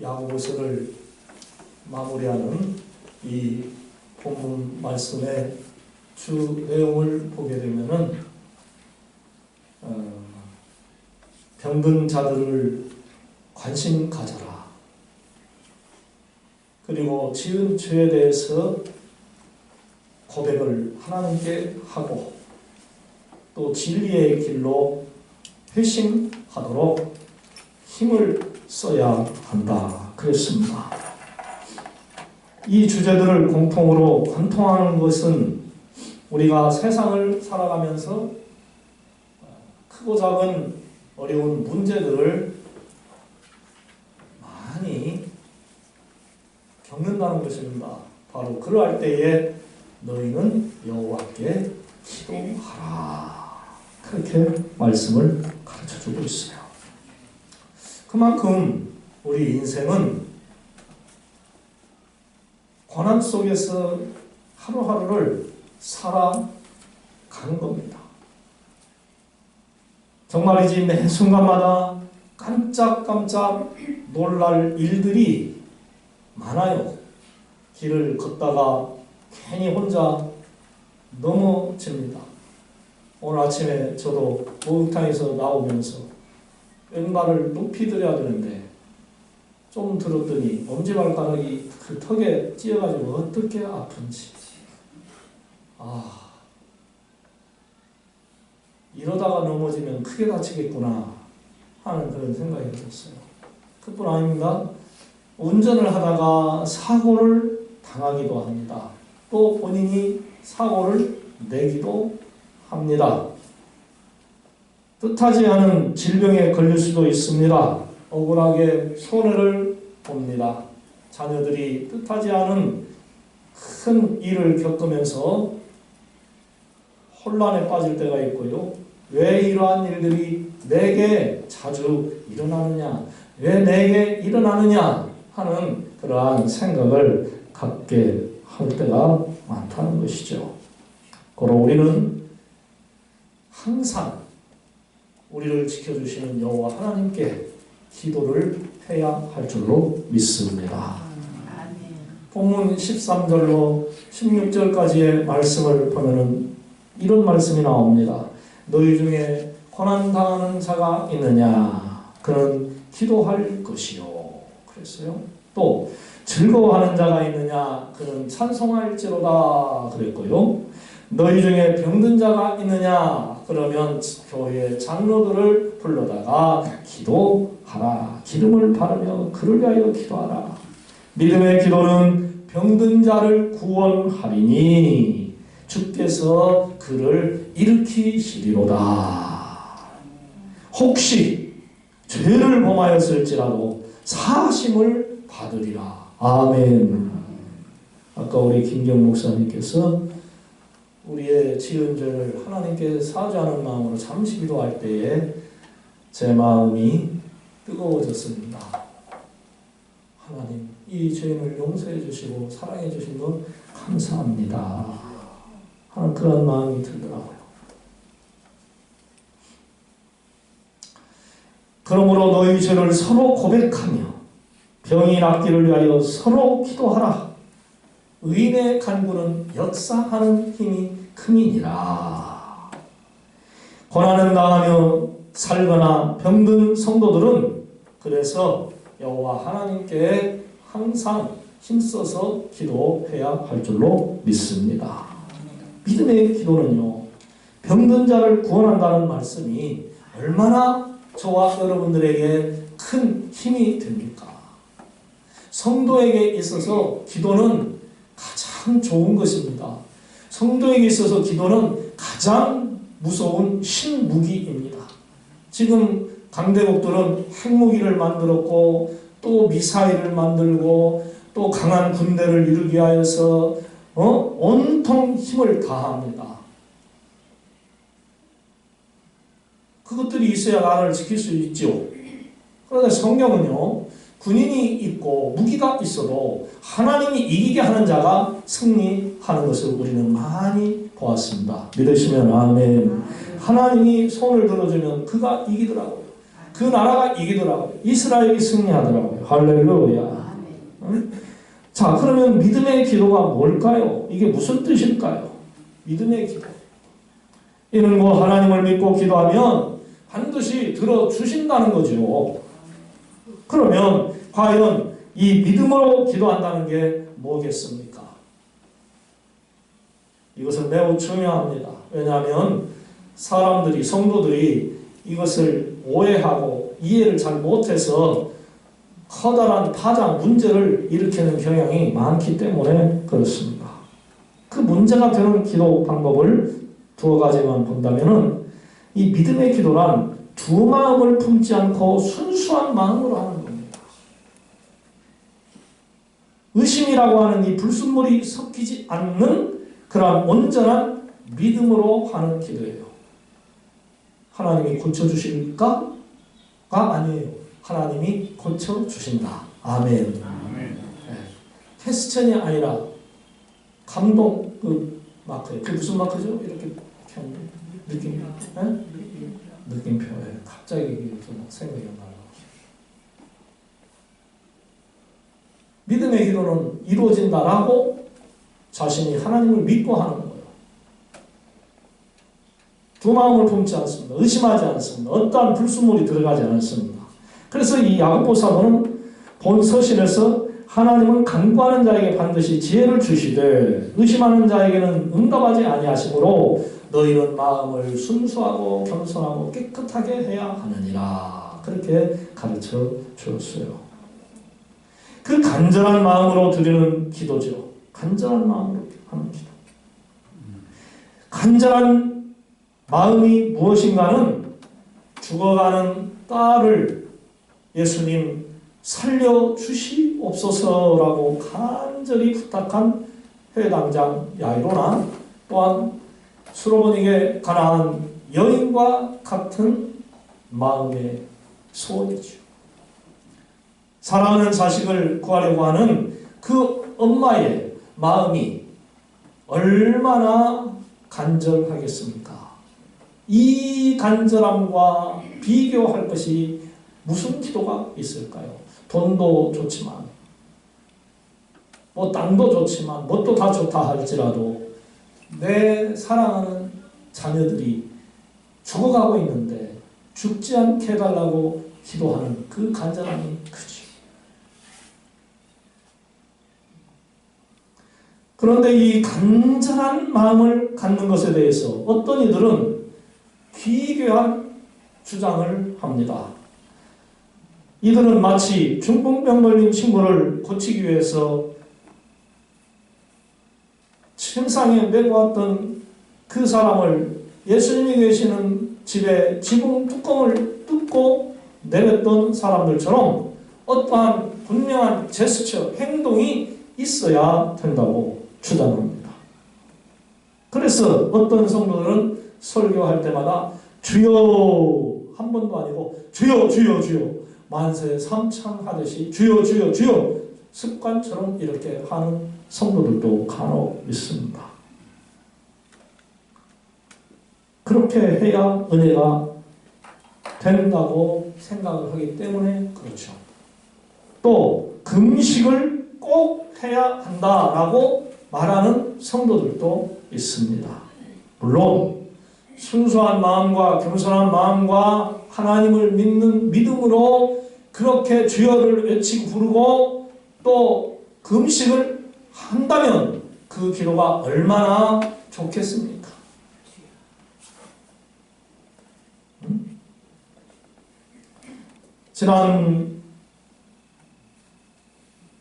야고보서를 마무리하는 이 본문 말씀의 주 내용을 보게 되면은 병든 자들을 관심 가져라. 그리고 지은 죄에 대해서 고백을 하나님께 하고 또 진리의 길로 회심하도록 힘을 써야 한다. 그랬습니다. 이 주제들을 공통으로 관통하는 것은 우리가 세상을 살아가면서 크고 작은 어려운 문제들을 많이 겪는다는 것입니다. 바로 그러할 때에 너희는 여호와께 기도하라. 그렇게 말씀을 가르쳐주고 있어요. 그만큼 우리 인생은 고난 속에서 하루하루를 살아가는 겁니다. 정말이지 매 순간마다 깜짝깜짝 놀랄 일들이 많아요. 길을 걷다가 괜히 혼자 넘어집니다. 오늘 아침에 저도 목욕탕에서 나오면서 왼발을 높이 들여야 되는데 좀 들었더니 엄지발가락이 그 턱에 찧어가지고 어떻게 아픈지. 이러다가 넘어지면 크게 다치겠구나 하는 그런 생각이 들었어요. 그뿐 아닙니다. 운전을 하다가 사고를 당하기도 합니다. 또 본인이 사고를 내기도 합니다. 뜻하지 않은 질병에 걸릴 수도 있습니다. 억울하게 손해를 봅니다. 자녀들이 뜻하지 않은 큰 일을 겪으면서 혼란에 빠질 때가 있고요. 왜 이러한 일들이 내게 자주 일어나느냐, 왜 내게 일어나느냐 하는 그러한 생각을 갖게 할 때가 많다는 것이죠. 그러나 우리는 항상 우리를 지켜주시는 여호와 하나님께 기도를 해야 할 줄로 믿습니다. 본문 13절로 16절까지의 말씀을 보면은 이런 말씀이 나옵니다. 너희 중에 고난당하는 자가 있느냐? 그는 기도할 것이요. 그랬어요. 또 즐거워하는 자가 있느냐? 그는 찬송할지로다. 그랬고요. 너희 중에 병든 자가 있느냐? 그러면 교회 장로들을 불러다가 기도하라. 기름을 바르며 그를 위하여 기도하라. 믿음의 기도는 병든 자를 구원하리니 주께서 그를 일으키시리로다. 혹시 죄를 범하였을지라도 사하심을 받으리라. 아멘. 아까 우리 김경 목사님께서 우리의 지은 죄를 하나님께 사죄하는 마음으로 잠시 기도할 때에 제 마음이 뜨거워졌습니다. 하나님, 이 죄인을 용서해 주시고 사랑해 주신 것 감사합니다 하는 그런 마음이 들더라고요. 그러므로 너희 죄를 서로 고백하며 병이 낫기를 위하여 서로 기도하라. 의인의 간구는 역사하는 힘이 큼이니라. 고난을 당하며 살거나 병든 성도들은 그래서 여호와 하나님께 항상 힘써서 기도해야 할 줄로 믿습니다. 믿음의 기도는요, 병든 자를 구원한다는 말씀이 얼마나 저와 여러분들에게 큰 힘이 됩니까? 성도에게 있어서 기도는 가장 좋은 것입니다. 성도에게 있어서 기도는 가장 무서운 신무기입니다. 지금 강대국들은 핵무기를 만들었고 또 미사일을 만들고 또 강한 군대를 이루기 위하여서 온통 힘을 다합니다. 그것들이 있어야 나라를 지킬 수 있죠. 그런데 성경은요, 군인이 있고 무기가 있어도 하나님이 이기게 하는 자가 승리하는 것을 우리는 많이 보았습니다. 믿으시면 아멘. 하나님이 손을 들어주면 그가 이기더라고요. 그 나라가 이기더라고요. 이스라엘이 승리하더라고요. 할렐루야. 응? 자, 그러면 믿음의 기도가 뭘까요? 이게 무슨 뜻일까요? 믿음의 기도. 이는 뭐 하나님을 믿고 기도하면 반드시 들어주신다는 거죠. 그러면 과연 이 믿음으로 기도한다는 게 뭐겠습니까? 이것은 매우 중요합니다. 왜냐하면 사람들이, 성도들이 이것을 오해하고 이해를 잘 못해서 커다란 파장, 문제를 일으키는 경향이 많기 때문에 그렇습니다. 그 문제가 되는 기도 방법을 두어 가지만 본다면은 이 믿음의 기도란 두 마음을 품지 않고 순수한 마음으로 하는 겁니다. 의심이라고 하는 이 불순물이 섞이지 않는 그러한 온전한 믿음으로 하는 기도예요. 하나님이 고쳐주실까? 가 아니에요. 하나님이 고쳐주신다. 아멘. 아멘. 네. 퀘스천이 아니라 감동 그 마크예요. 그게 무슨 마크죠? 이렇게 느낌, 네? 느낌표에 갑자기 생각이 나요. 믿음의 기도는 이루어진다라고 자신이 하나님을 믿고 하는 거예요. 두 마음을 품지 않습니다. 의심하지 않습니다. 어떠한 불순물이 들어가지 않습니다. 그래서 이 야고보 사도는 본 서신에서 하나님은 간구하는 자에게 반드시 지혜를 주시되 의심하는 자에게는 응답하지 아니하시므로 너희는 마음을 순수하고 겸손하고 깨끗하게 해야 하느니라. 그렇게 가르쳐 주었어요. 그 간절한 마음으로 드리는 기도죠. 간절한 마음으로 하는 기도. 간절한 마음이 무엇인가는 죽어가는 딸을 예수님 살려주시옵소서라고 간절히 부탁한 회당장 야이로나 또한 수로보니게 가난한 여인과 같은 마음의 소원이죠. 사랑하는 자식을 구하려고 하는 그 엄마의 마음이 얼마나 간절하겠습니까? 이 간절함과 비교할 것이 무슨 기도가 있을까요? 돈도 좋지만, 뭐 땅도 좋지만, 뭣도 다 좋다 할지라도 내 사랑하는 자녀들이 죽어가고 있는데 죽지 않게 해달라고 기도하는 그 간절함이 크죠. 그런데 이 간절한 마음을 갖는 것에 대해서 어떤 이들은 기괴한 주장을 합니다. 이들은 마치 중풍병 걸린 친구를 고치기 위해서 침상에 메고 왔던 그 사람을 예수님이 계시는 집에 지붕 뚜껑을 뜯고 내렸던 사람들처럼 어떠한 분명한 제스처, 행동이 있어야 된다고 주장합니다. 그래서 어떤 성도들은 설교할 때마다 주여 한 번도 아니고 주여 주여 주여 만세 삼창하듯이 주여 주여 주여 습관처럼 이렇게 하는 성도들도 간혹 있습니다. 그렇게 해야 은혜가 된다고 생각을 하기 때문에 그렇죠. 또 금식을 꼭 해야 한다라고 말하는 성도들도 있습니다. 물론 순수한 마음과 겸손한 마음과 하나님을 믿는 믿음으로 그렇게 주여를 외치고 부르고 또 금식을 한다면 그 기도가 얼마나 좋겠습니까?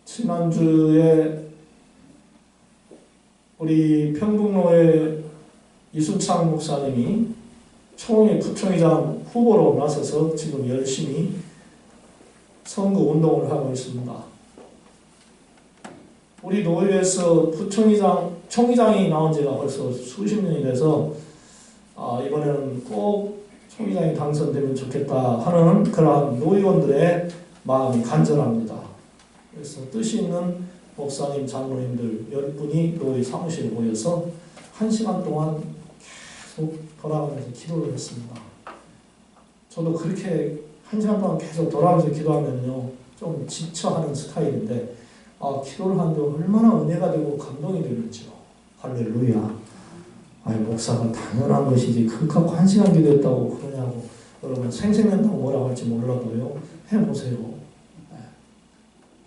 지난주에 우리 평북로의 이순창 목사님이 총회 부총회장 후보로 나서서 지금 열심히 선거 운동을 하고 있습니다. 우리 노회에서 총회장이 나온 지가 벌써 수십 년이 돼서 이번에는 꼭 총회장이 당선되면 좋겠다 하는 그러한 노의원들의 마음이 간절합니다. 그래서 뜻이 있는 목사님, 장로님들 10분이 노회 사무실에 모여서 1시간 동안 계속 돌아가면서 기도를 했습니다. 저도 그렇게 한 시간 동안 계속 돌아가면서 기도하면요, 좀 지쳐하는 스타일인데, 기도를 하는데 얼마나 은혜가 되고 감동이 되는지요. 할렐루야. 아니, 목사가 당연한 것이지 그렇게 한 시간 기도했다고 그러냐고. 여러분, 생생낸다고 뭐라고 할지 몰라도요, 해보세요. 네.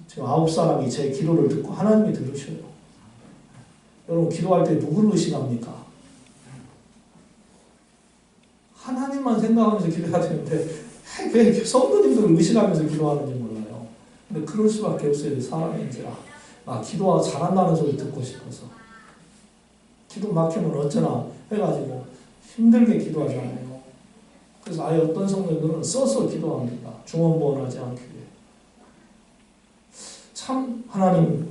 지금 9사람이 제 기도를 듣고 하나님이 들으셔요. 여러분, 기도할 때 누구를 의식합니까? 하나님만 생각하면서 기도해야 되는데 왜 성도님들을 의식하면서 기도하는지 몰라요. 근데 그럴 수밖에 없어요. 사람인지라. 기도가 잘한다는 소리 듣고 싶어서. 기도 막히면 어쩌나 해가지고 힘들게 기도하잖아요. 그래서 아예 어떤 성도들은 써서 기도합니다. 중언부언하지 않기 위해. 참 하나님,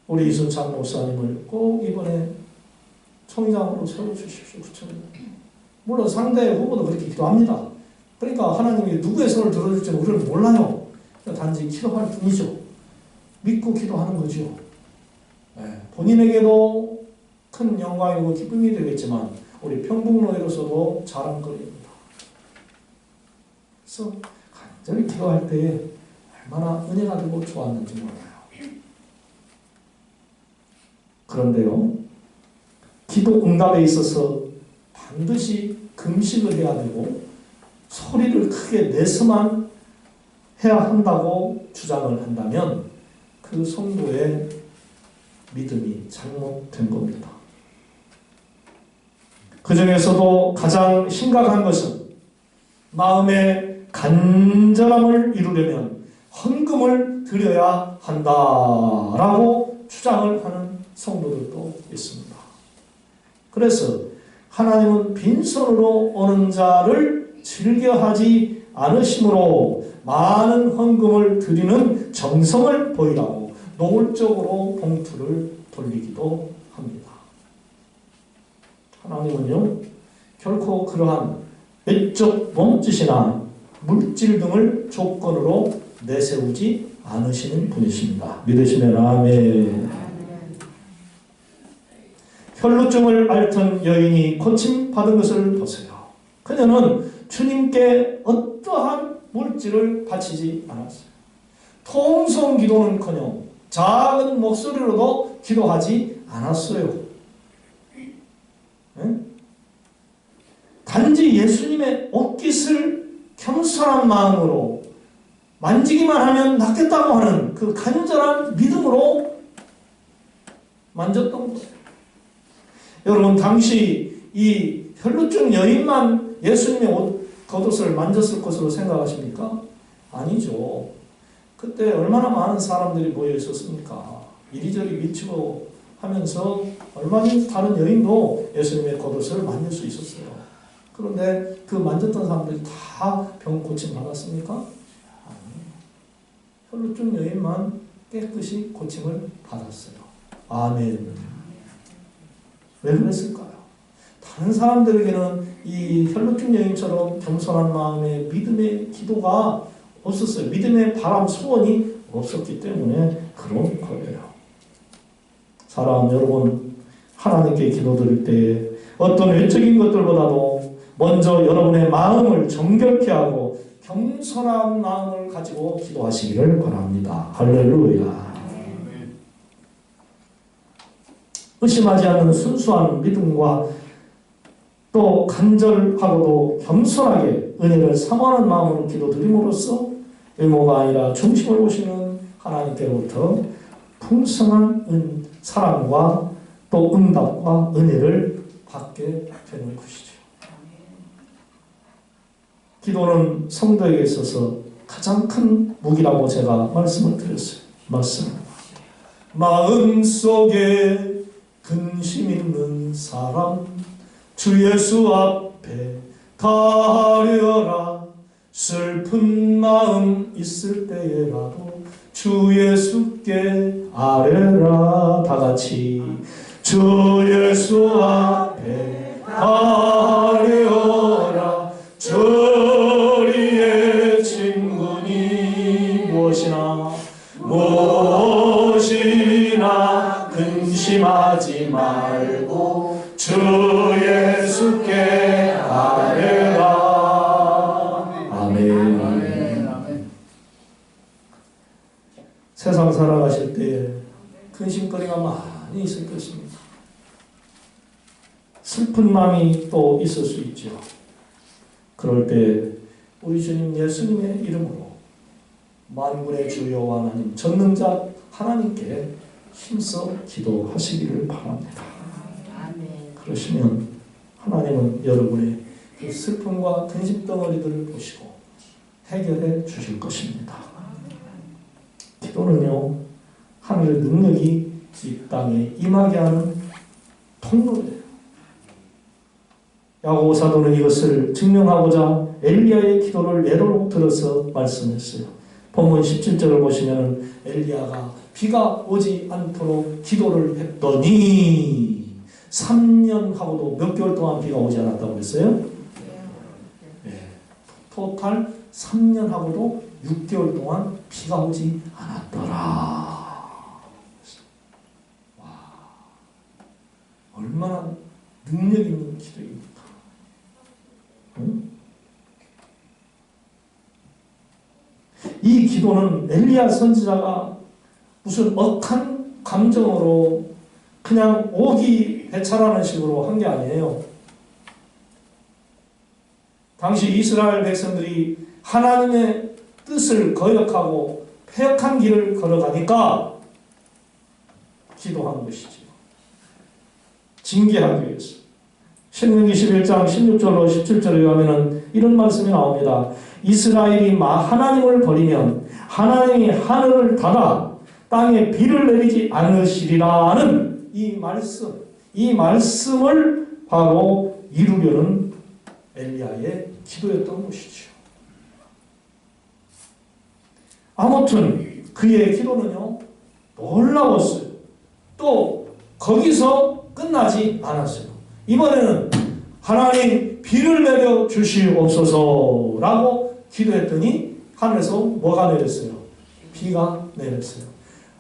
우리 이순창 목사님을 꼭 이번에 총장으로 세워주십시오. 물론 상대 후보도 그렇게 기도합니다. 그러니까 하나님이 누구의 손을 들어줄지는 우리는 몰라요. 단지 기도할 뿐이죠. 믿고 기도하는 거죠. 네. 본인에게도 큰 영광이고 기쁨이 되겠지만 우리 평북노예로서도 자랑거리입니다. 그래서 간절히 기도할 때 얼마나 은혜가 되고 좋았는지 몰라요. 그런데요, 기도 응답에 있어서 반드시 금식을 해야 되고 소리를 크게 내서만 해야 한다고 주장을 한다면 그 성도의 믿음이 잘못된 겁니다. 그 중에서도 가장 심각한 것은 마음의 간절함을 이루려면 헌금을 드려야 한다라고 주장을 하는 성도들도 있습니다. 그래서 하나님은 빈손으로 오는 자를 즐겨하지 않으시므로 많은 헌금을 드리는 정성을 보이라고 노골적으로 봉투를 돌리기도 합니다. 하나님은요, 결코 그러한 외적 몸짓이나 물질 등을 조건으로 내세우지 않으시는 분이십니다. 믿으시면 아멘. 혈루증을 앓던 여인이 고침받은 것을 보세요. 그녀는 주님께 어떠한 물질을 바치지 않았어요. 통성 기도는커녕 작은 목소리로도 기도하지 않았어요. 네? 단지 예수님의 옷깃을 겸손한 마음으로 만지기만 하면 낫겠다고 하는 그 간절한 믿음으로 만졌던 거예요. 여러분, 당시 이 혈루증 여인만 예수님의 겉옷을 만졌을 것으로 생각하십니까? 아니죠. 그때 얼마나 많은 사람들이 모여 있었습니까? 이리저리 미치고 하면서 얼마든지 다른 여인도 예수님의 겉옷을 만질 수 있었어요. 그런데 그 만졌던 사람들이 다 병 고침 받았습니까? 아니에요. 혈루증 여인만 깨끗이 고침을 받았어요. 아멘. 왜 그랬을까요? 다른 사람들에게는 이 혈루증 여인처럼 겸손한 마음의 믿음의 기도가 없었어요. 믿음의 바람, 소원이 없었기 때문에 그런 거예요. 사랑하는 여러분, 하나님께 기도드릴 때 어떤 외적인 것들보다도 먼저 여러분의 마음을 정결케 하고 겸손한 마음을 가지고 기도하시기를 바랍니다. 할렐루야. 의심하지 않는 순수한 믿음과 또 간절하고도 겸손하게 은혜를 사모하는 마음으로 기도드림으로써 외모가 아니라 중심을 보시는 하나님께로부터 풍성한 사랑과 또 응답과 은혜를 받게 되는 것이죠. 기도는 성도에게 있어서 가장 큰 무기라고 제가 말씀을 드렸어요. 맞습니다. 마음속에 근심 있는 사람 주 예수 앞에 가려라. 슬픈 마음 있을 때에라도 주 예수께 아뢰라. 다같이 주 예수 앞에 아뢰어라. 저리의 친구니 무엇이나 근심하지 말고 주 예수께 아뢰라. 아멘. 기도하실 때 근심거리가 많이 있을 것입니다. 슬픈 마음이 또 있을 수 있죠. 그럴 때 우리 주님 예수님의 이름으로 만군의 주 여호와 하나님 전능자 하나님께 힘써 기도하시기를 바랍니다. 그러시면 하나님은 여러분의 그 슬픔과 근심 덩어리들을 보시고 해결해 주실 것입니다. 기도는요, 하늘의 능력이 이 땅에 임하게 하는 통로예요. 야고보 사도는 이것을 증명하고자 엘리야의 기도를 예로 들어서 말씀했어요. 본문 17절을 보시면 엘리야가 비가 오지 않도록 기도를 했더니 3년하고도 몇 개월 동안 비가 오지 않았다고 그랬어요? 네. 토탈 3년하고도 6개월 동안 비가 오지 않았더라. 와, 얼마나 능력 있는 기도입니까? 응? 이 기도는 엘리야 선지자가 무슨 억한 감정으로 그냥 오기배차라는 식으로 한 게 아니에요. 당시 이스라엘 백성들이 하나님의 뜻을 거역하고 패역한 길을 걸어가니까 기도하는 것이죠. 징계하기 위해서. 신명기 11장 16절로 17절에 의하면 이런 말씀이 나옵니다. 이스라엘이 하나님을 버리면 하나님이 하늘을 닫아 땅에 비를 내리지 않으시리라는 이 말씀을 바로 이루려는 엘리야의 기도였던 것이죠. 아무튼 그의 기도는요, 놀라웠어요. 또 거기서 끝나지 않았어요. 이번에는 하나님 비를 내려 주시옵소서라고 기도했더니 하늘에서 뭐가 내렸어요? 비가 내렸어요.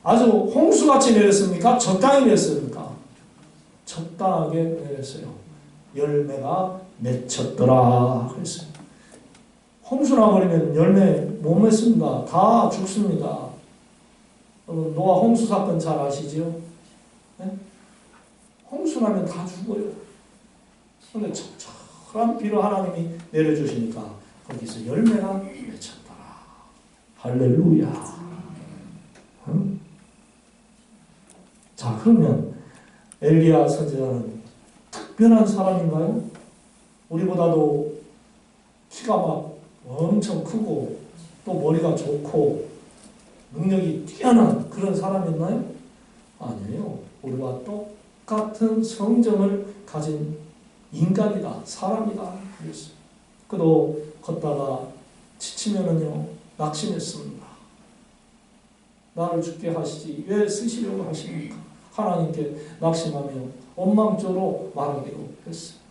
아주 홍수같이 내렸습니까? 적당히 내렸습니까? 적당하게 내렸어요. 열매가 맺혔더라 그랬어요. 홍수 나버리면 열매 못 맺습니다. 다 죽습니다. 여러분 노아 홍수 사건 잘 아시죠? 네? 홍수 나면 다 죽어요. 그런데 적절한 비로 하나님이 내려주시니까 거기서 열매가 맺혔더라. 할렐루야. 응? 자, 그러면 엘리야 선지자는 특별한 사람인가요? 우리보다도 키가 막 엄청 크고 또 머리가 좋고 능력이 뛰어난 그런 사람이었나요? 아니에요. 우리와 똑같은 성정을 가진 인간이다, 사람이다 그랬어요. 그도 걷다가 지치면은요 낙심했습니다. 나를 죽게 하시지 왜 쓰시려고 하십니까? 하나님께 낙심하며 원망조로 말하기로 했어요.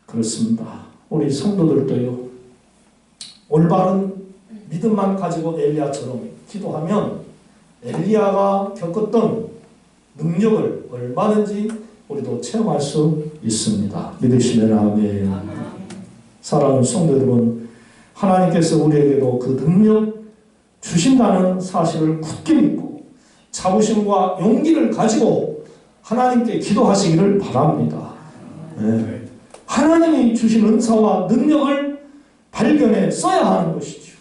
그렇습니다. 우리 성도들도요, 올바른 믿음만 가지고 엘리야처럼 기도하면 엘리야가 겪었던 능력을 얼마든지 우리도 체험할 수 있습니다. 믿으시면 아멘. 사랑하는 성도 여러분, 하나님께서 우리에게도 그 능력 주신다는 사실을 굳게 믿고 자부심과 용기를 가지고 하나님께 기도하시기를 바랍니다. 네. 하나님이 주신 은사와 능력을 발견해 써야 하는 것이죠.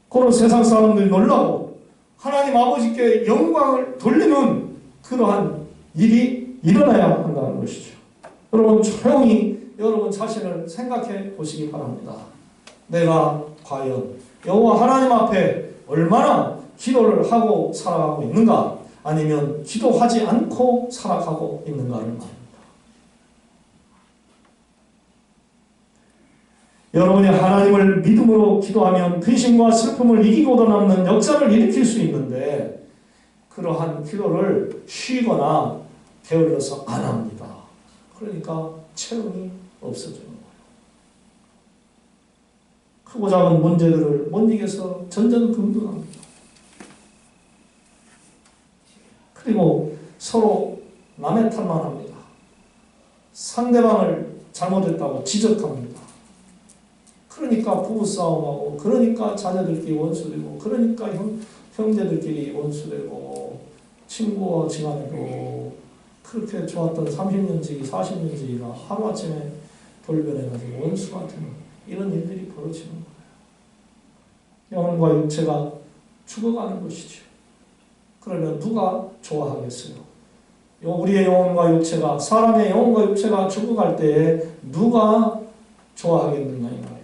그런 세상 사람들이 놀라고 하나님 아버지께 영광을 돌리는 그러한 일이 일어나야 한다는 것이죠. 여러분 조용히 여러분 자신을 생각해 보시기 바랍니다. 내가 과연 여호와 하나님 앞에 얼마나 기도를 하고 살아가고 있는가, 아니면 기도하지 않고 살아가고 있는가를 말합니다. 여러분이 하나님을 믿음으로 기도하면 근심과 슬픔을 이기고도 남는 역사를 일으킬 수 있는데 그러한 기도를 쉬거나 게을러서 안 합니다. 그러니까 체험이 없어지는 거예요. 크고 작은 문제들을 못 이겨서 전전긍긍합니다. 그리고 서로 남의 탓만 합니다. 상대방을 잘못했다고 지적합니다. 그러니까 부부싸움하고, 그러니까 자녀들끼리 원수되고, 그러니까 형제들끼리 원수되고, 친구와 지간에도 그렇게 좋았던 30년 지기, 40년 지기가 하루아침에 돌변해가지고 원수가 되는 이런 일들이 벌어지는 거예요. 영혼과 육체가 죽어가는 것이죠. 그러면 누가 좋아하겠어요? 우리의 영혼과 육체가, 사람의 영혼과 육체가 죽어갈 때에 누가 좋아하겠느냐 이거예요.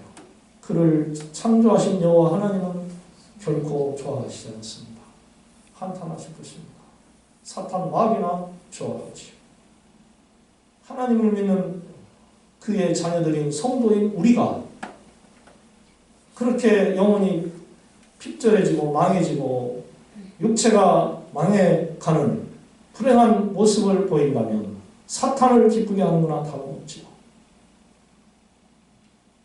그를 창조하신 여호와 하나님은 결코 좋아하시지 않습니다. 한탄하실 것입니다. 사탄 마귀나 좋아하지요. 하나님을 믿는 그의 자녀들인 성도인 우리가 그렇게 영혼이 핍절해지고 망해지고 육체가 망해가는 불행한 모습을 보인다면 사탄을 기쁘게 하는 거나 다름없지요.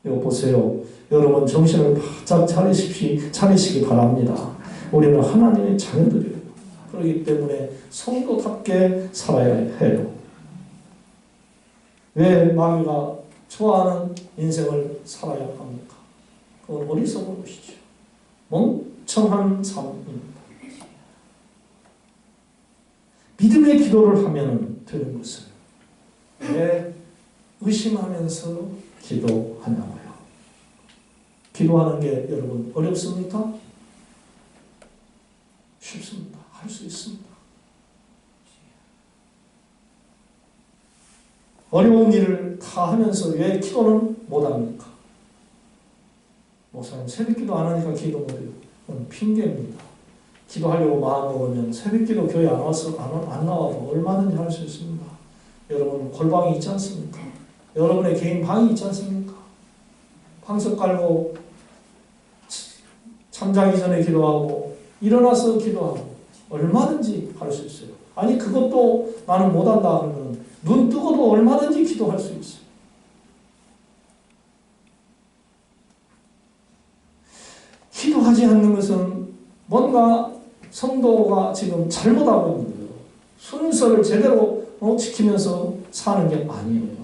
이거 보세요. 여러분 정신을 바짝 차리시기 바랍니다. 우리는 하나님의 자녀들이에요. 그렇기 때문에 성도답게 살아야 해요. 왜 마귀가 좋아하는 인생을 살아야 합니까? 그건 어리석은 것이죠. 멍청한 삶입니다. 믿음의 기도를 하면 되는 것을 왜 의심하면서 기도하냐고요. 기도하는 게 여러분 어렵습니까? 쉽습니다. 할 수 있습니다. 어려운 일을 다 하면서 왜 기도는 못합니까? 목사님 새벽기도 안 하니까 기도 못해요. 그건 핑계입니다. 기도하려고 마음먹으면 새벽기도 교회 안 나와도 얼마든지 할 수 있습니다. 여러분 골방이 있지 않습니까? 여러분의 개인 방이 있지 않습니까? 방석 깔고 잠자기 전에 기도하고 일어나서 기도하고 얼마든지 할 수 있어요. 아니 그것도 나는 못한다 그러면 눈 뜨고도 얼마든지 기도할 수 있어요. 기도하지 않는 것은 뭔가 성도가 지금 잘못하고 있는 거예요. 순서를 제대로 지키면서 사는 게 아니에요.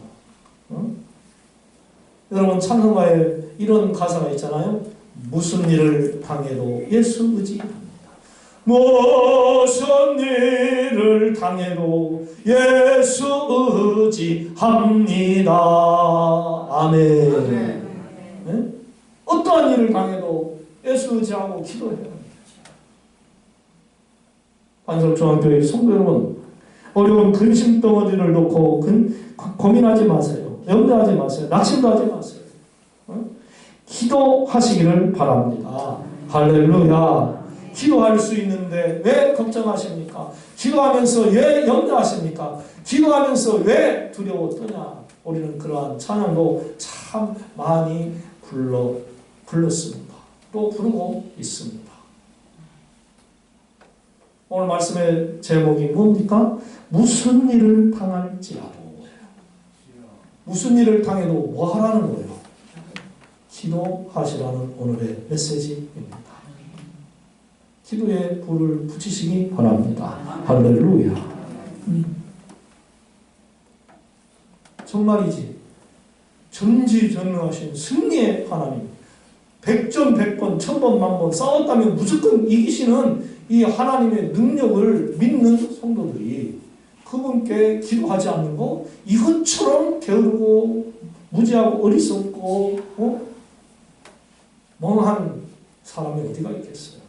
여러분 찬송가에 이런 가사가 있잖아요. 무슨 일을 당해도 예수 의지합니다. 무슨 일을 당해도 예수 의지합니다. 아멘. 아멘. 네? 어떠한 일을 당해도 예수 의지하고 기도해야 합니다. 반석중앙교회 성도 여러분, 어려운 근심 덩어리를 놓고 고민하지 마세요. 염려하지 마세요. 낙심도 하지 마세요. 기도하시기를 바랍니다. 할렐루야. 기도할 수 있는데 왜 걱정하십니까? 기도하면서 왜 염려하십니까? 기도하면서 왜 두려워 떠냐? 우리는 그러한 찬양도 참 많이 불렀습니다. 또 부르고 있습니다. 오늘 말씀의 제목이 뭡니까? 무슨 일을 당할지라도. 무슨 일을 당해도 뭐 하라는 거예요? 기도하시라는 오늘의 메시지입니다. 기도에 불을 붙이시기 바랍니다. 할렐루야. 정말이지. 전지전능하신 승리의 하나님. 100전 100번 1000번 만번 싸웠다면 무조건 이기시는 이 하나님의 능력을 믿는 성도들이 그분께 기도하지 않는 거 이것처럼 게으르고 무지하고 어리석고 멍한 사람이 어디가 있겠어요?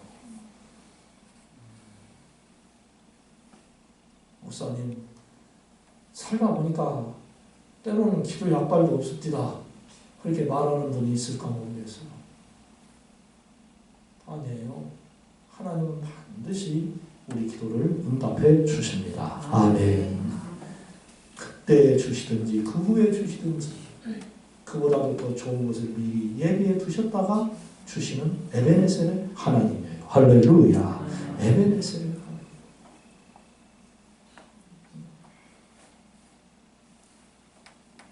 목사님 살다 보니까 때로는 기도에 약발도 없었디다 그렇게 말하는 분이 있을까 모르겠어요. 아니에요. 하나님은 반드시 우리 기도를 응답해 주십니다. 아멘. 그때 주시든지 그 후에 주시든지 그보다도 더 좋은 것을 미리 예비해 두셨다가 주시는 에베네셀의 하나님이에요. 할렐루야. 에베네셀의 하나님.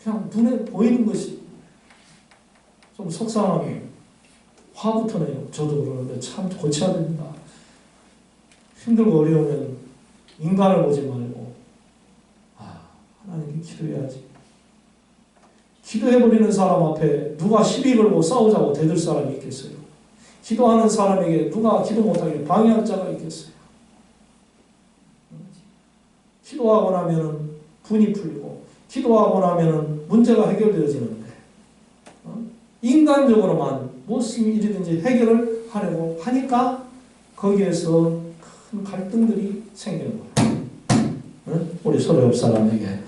그냥 눈에 보이는 것이 좀 속상하면 화부터 내요. 저도 그러는데 참 고쳐야 됩니다. 힘들고 어려우면 인간을 보지 말고 하나님께 기도해야지. 기도해버리는 사람 앞에 누가 시비 걸고 싸우자고 대들 사람이 있겠어요? 기도하는 사람에게 누가 기도 못하게 방해할 자가 있겠어요? 기도하고 나면은 분이 풀리고, 기도하고 나면은 문제가 해결되어지는데, 인간적으로만 무슨 일이든지 해결을 하려고 하니까 거기에서 큰 갈등들이 생기는 거예요. 우리 서로 옆 사람에게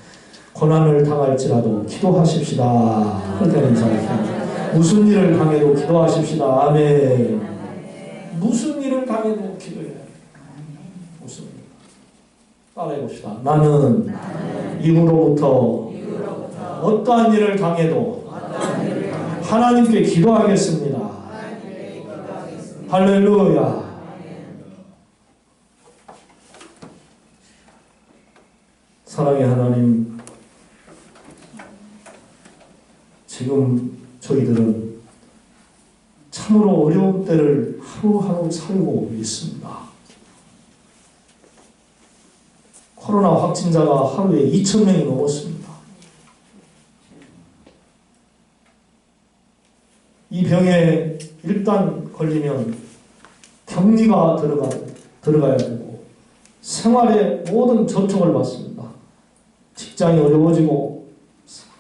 고난을 당할지라도 기도하십시다. 그렇게 인사합니다. 무슨 일을 당해도 기도하십시다. 아멘. 무슨 일을 당해도 기도해야 돼. 무슨 일. 따라해 봅시다. 나는 이후로부터 어떠한 일을 당해도 하나님께 기도하겠습니다. 할렐루야. 사랑의 하나님, 지금 저희들은 참으로 어려운 때를 하루하루 살고 있습니다. 코로나 확진자가 하루에 2,000명이 넘었습니다. 이 병에 일단 걸리면 격리가 들어가야 되고 생활의 모든 저촉을 받습니다. 직장이 어려워지고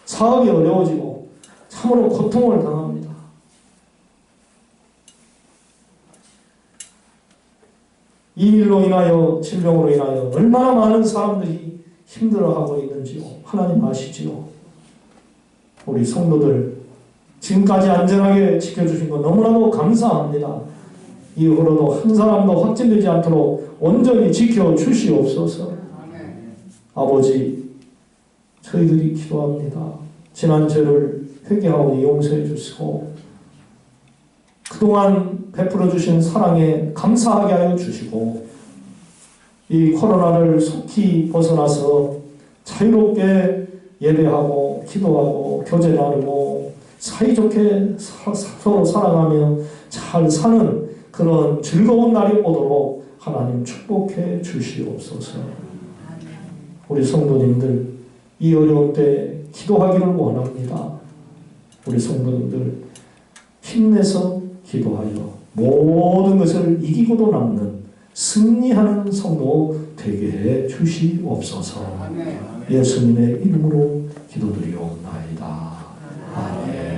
사업이 어려워지고 참으로 고통을 당합니다. 이 일로 인하여, 질병으로 인하여 얼마나 많은 사람들이 힘들어하고 있는지요. 하나님 아시지요. 우리 성도들 지금까지 안전하게 지켜주신 것 너무나도 감사합니다. 이후로도 한 사람도 확진되지 않도록 온전히 지켜주시옵소서. 아버지, 저희들이 기도합니다. 지난 죄를 회개하오니 용서해 주시고 그동안 베풀어 주신 사랑에 감사하게 하여 주시고 이 코로나를 속히 벗어나서 자유롭게 예배하고 기도하고 교제 나누고 사이좋게 서로 살아가며 잘 사는 그런 즐거운 날이 오도록 하나님 축복해 주시옵소서. 우리 성도님들 이 어려운 때 기도하기를 원합니다. 우리 성도님들 힘내서 기도하여 모든 것을 이기고도 남는 승리하는 성도 되게 해 주시옵소서. 예수님의 이름으로 기도드리옵나이다. 아멘.